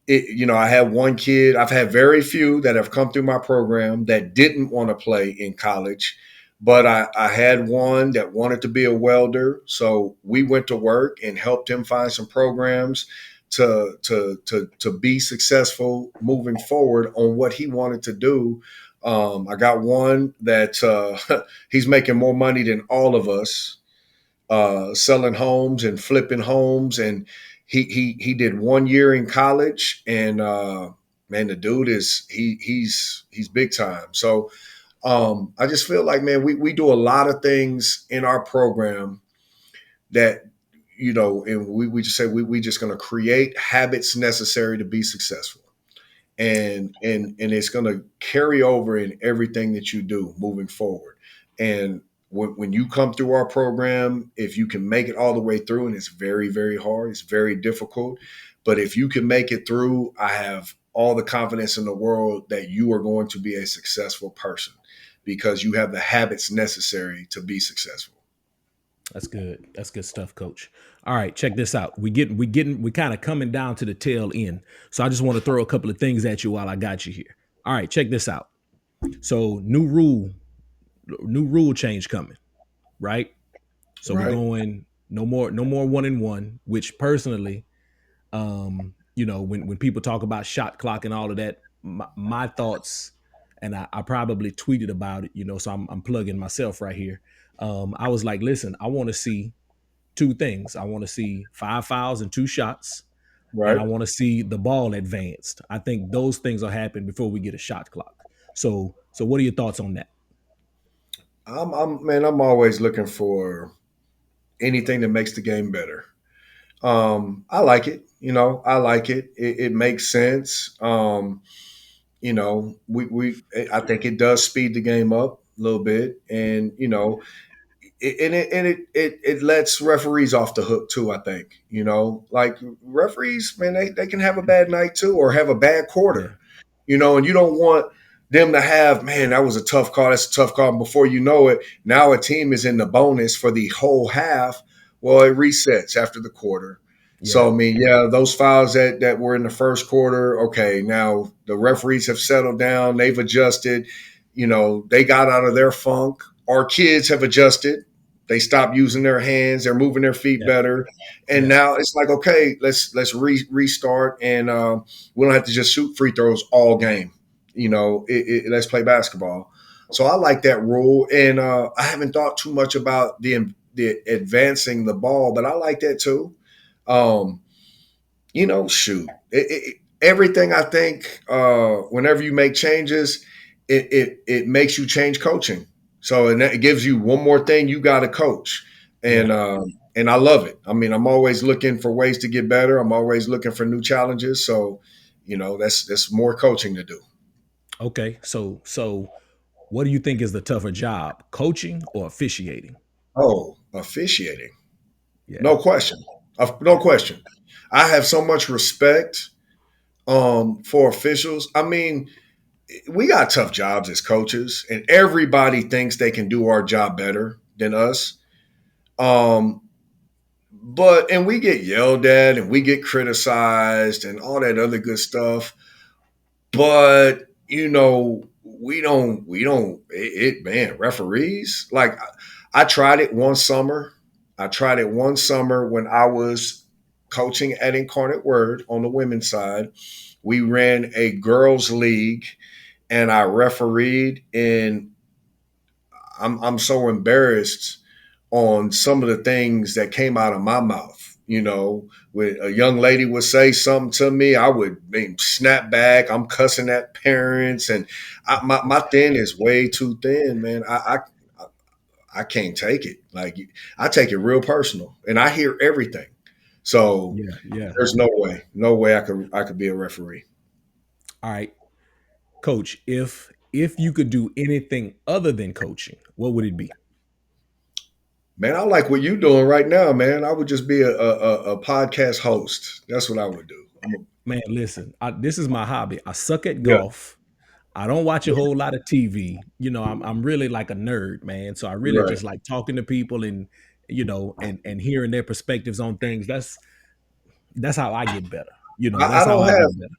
I had one kid. I've had very few that have come through my program that didn't want to play in college, but I had one that wanted to be a welder. So we went to work and helped him find some programs to be successful moving forward on what he wanted to do. I got one that he's making more money than all of us, selling homes and flipping homes. And he did 1 year in college, and man, the dude he's big time. So I just feel like, man, we do a lot of things in our program that, and we just say we just going to create habits necessary to be successful, and it's going to carry over in everything that you do moving forward. And when you come through our program, if you can make it all the way through, and it's very, very hard, it's very difficult, but if you can make it through, I have all the confidence in the world that you are going to be a successful person because you have the habits necessary to be successful. That's good. That's good stuff, Coach. All right, check this out. We kind of coming down to the tail end. So I just want to throw a couple of things at you while I got you here. All right, check this out. So new rule change coming, right? So we're Right. going no more 1-and-1, which personally, when people talk about shot clock and all of that, my thoughts, and I probably tweeted about it, so I'm plugging myself right here. I was like, listen, I want to see two things. I want to see 5 fouls and 2 shots, and I Right. want to see the ball advanced. I think those things will happen before we get a shot clock. So what are your thoughts on that? I'm always looking for anything that makes the game better. I like it. I like it. It makes sense. I think it does speed the game up a little bit, and it lets referees off the hook too. I think like referees, man, they can have a bad night too, or have a bad Yeah, quarter, and you don't want them to have, man, that was a tough call. That's a tough call. And before you know it, now a team is in the bonus for the whole half. Well, it resets after the quarter. yeah, So, I mean, yeah, those fouls that were in the first quarter, okay, now the referees have settled down. They've adjusted. They got out of their funk. Our kids have adjusted. They stopped using their hands. They're moving their feet yeah, better. And yeah, now it's like, okay, let's restart, and we don't have to just shoot free throws all game. Let's play basketball. So I like that rule, and I haven't thought too much about the advancing the ball, but I like that too. Um, shoot, everything I think. Whenever you make changes, it makes you change coaching. So and it gives you one more thing you got to coach, yeah. and I love it. I mean, I'm always looking for ways to get better. I'm always looking for new challenges. So, that's more coaching to do. Okay, so what do you think is the tougher job, coaching or officiating? Oh, officiating. Yeah, No question. No yeah, question. I have so much respect for officials. I mean, we got tough jobs as coaches, and everybody thinks they can do our job better than us. Um, and we get yelled at and we get criticized and all that other good stuff. But man, referees, like I tried it one summer. I tried it one summer when I was coaching at Incarnate Word on the women's side. We ran a girls league, and I refereed, and I'm so embarrassed on some of the things that came out of my mouth. When a young lady would say something to me, I would snap back. I'm cussing at parents, and my thin is way too thin, man. I can't take it. Like, I take it real personal, and I hear everything. So yeah, yeah. there's no way I could be a referee. All right, Coach. If you could do anything other than coaching, what would it be? Man, I like what you're doing right now, man. I would just be a podcast host. That's what I would do. Man, listen, this is my hobby. I suck at Yeah, golf. I don't watch a whole lot of TV. I'm really like a nerd, man. So I really right. just like talking to people and and hearing their perspectives on things. That's how I get better. I That's how don't I have get better.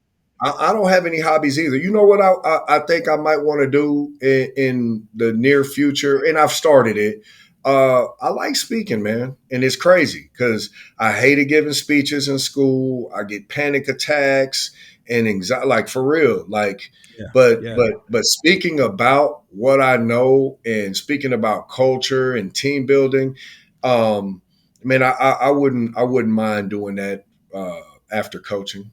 I don't have any hobbies either. You know what I think I might want to do in the near future, and I've started it. I like speaking, man, and it's crazy because I hated giving speeches in school. I get panic attacks, and anxiety, like for real. Like, Yeah. but Yeah. but but speaking about what I know and speaking about culture and team building, man, I wouldn't mind doing that after coaching.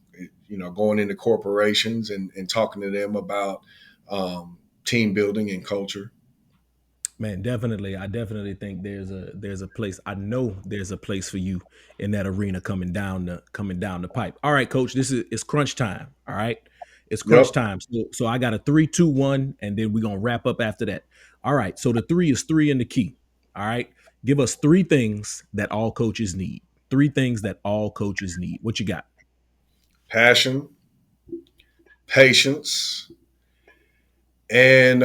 You know, going into corporations and talking to them about team building and culture. Man, definitely. I definitely think there's a place. I know there's a place for you in that arena coming down the pipe. All right, coach. This is it's crunch time. All right. It's crunch Yep. time. So I got a 3, 2, 1, and then we're gonna wrap up after that. All right. So the three is three in the key. All right. Give us three things that all coaches need. Three things that all coaches need. What you got? Passion, patience, and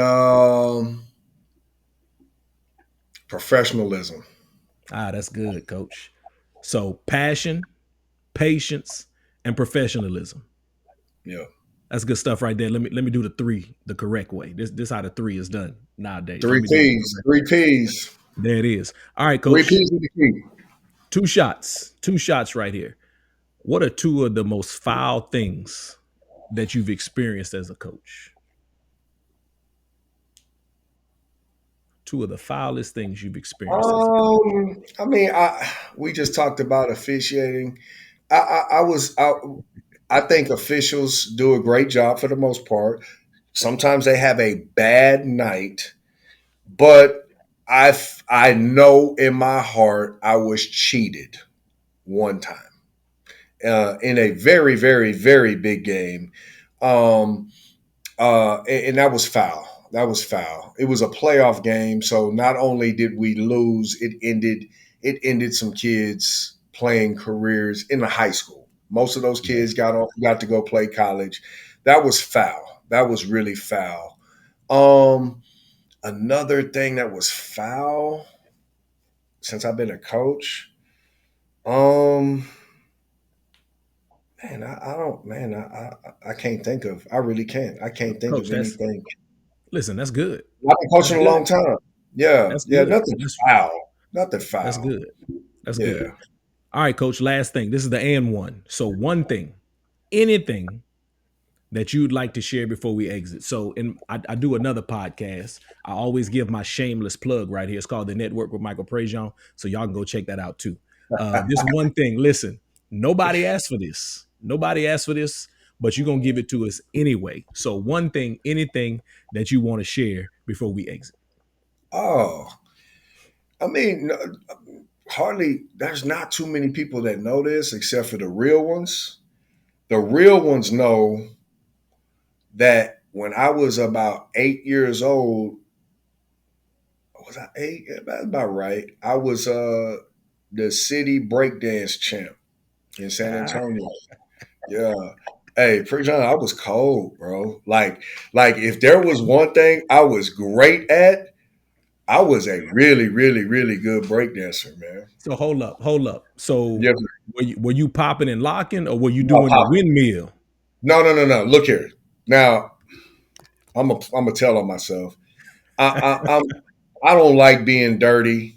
professionalism. Ah, that's good, coach. So passion, patience, and professionalism. Yeah. That's good stuff right there. Let me do the three the correct way. This how the three is done nowadays. Let Three me do it the P's. correct Three way. P's. There it is. All right, Three coach. P's in the key. Two shots. Two shots right here. What are two of the most foul things that you've experienced as a coach? Two of the foulest things you've experienced as a coach. I mean, we just talked about officiating. I think officials do a great job for the most part. Sometimes they have a bad night, but I know in my heart I was cheated one time in a very, very, very big game. Um, and that was foul. That was foul. It was a playoff game, so not only did we lose, it ended some kids playing careers in the high school. Most of those Yeah. kids got to go play college. That was foul. That was really foul. Another thing that was foul since I've been a coach. Um, man, I don't. Man, I can't think of. I really can't. I can't think Coach, of that's anything. listen, that's good. I've been That's coaching a good. long time. Yeah, That's yeah, good. nothing foul. Nothing That's foul. good. That's good. Yeah. All right, coach. Last thing. This is the and one. So one thing, anything that you'd like to share before we exit. So, I do another podcast. I always give my shameless plug right here. It's called The Network with CoachPrejean. So y'all can go check that out too. This one thing, listen, nobody asked for this. Nobody asked for this, but you're going to give it to us anyway. So one thing, anything that you want to share before we exit. Oh, I mean, hardly. There's not too many people that know this, except for the real ones. The real ones know that when I was about 8 years old, was I eight? Yeah, that's about right. I was the city breakdance champ in San Ah, Antonio. Yeah. Hey, Prejean, I was cold, bro. Like if there was one thing I was great at, I was a really, really, really good breakdancer, man. so hold up. So Yes, were you popping and locking, or were you no, doing the Papa. windmill? No, no, no, no. Look here. Now I'm a tell on myself. I'm I don't like being dirty.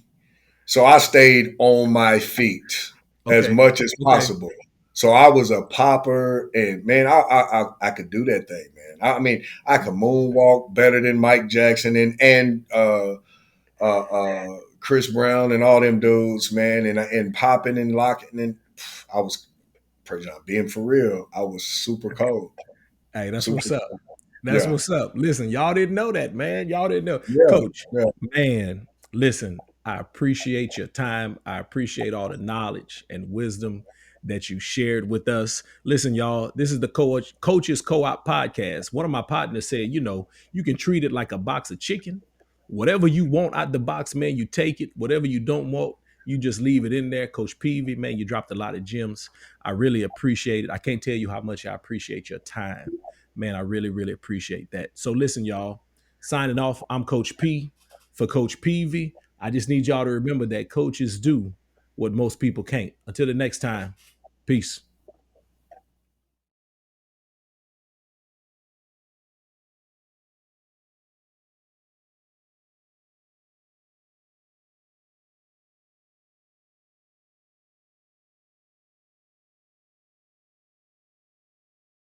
So I stayed on my feet as Okay. much as Okay. possible. So I was a popper, and man, I could do that thing, man. I mean, I could moonwalk better than Mike Jackson and Chris Brown and all them dudes, man, and popping and locking, and I was being for real. I was super cold, Hey, that's super. what's up. That's Yeah, what's up. Listen, y'all didn't know that, man. Y'all didn't know. yeah, Coach, yeah. man, listen, I appreciate your time. I appreciate all the knowledge and wisdom that you shared with us. Listen, y'all, this is the Coaches Co-op podcast. One of my partners said, you can treat it like a box of chicken. Whatever you want out the box, man, you take it. Whatever you don't want, you just leave it in there. Coach Peavy, man, you dropped a lot of gems. I really appreciate it. I can't tell you how much I appreciate your time. Man, I really, really appreciate that. So listen, y'all, signing off. I'm Coach P for Coach Peavy. I just need y'all to remember that coaches do what most people can't. Until the next time, peace.